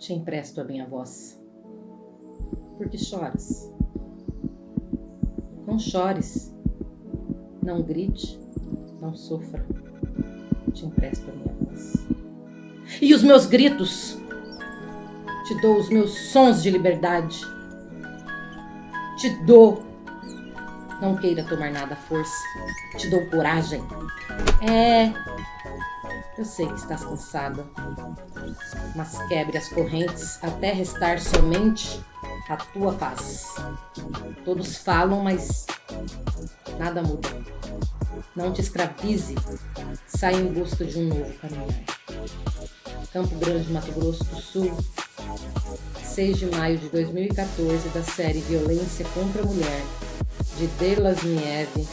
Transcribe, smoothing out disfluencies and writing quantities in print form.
te empresto a minha voz. Por que choras? Não chores, não grite, não sofra. Te empresto a minha voz. E os meus gritos? Te dou os meus sons de liberdade. Te dou. Não queira tomar nada à força. Te dou coragem. Eu sei que estás cansada, mas quebre as correntes até restar somente a tua paz. Todos falam, mas nada muda. Não te escravize. Sai em busca de um novo caminhar. Campo Grande, Mato Grosso do Sul, 6 de maio de 2014, da série Violência contra a Mulher, de Delasnieve,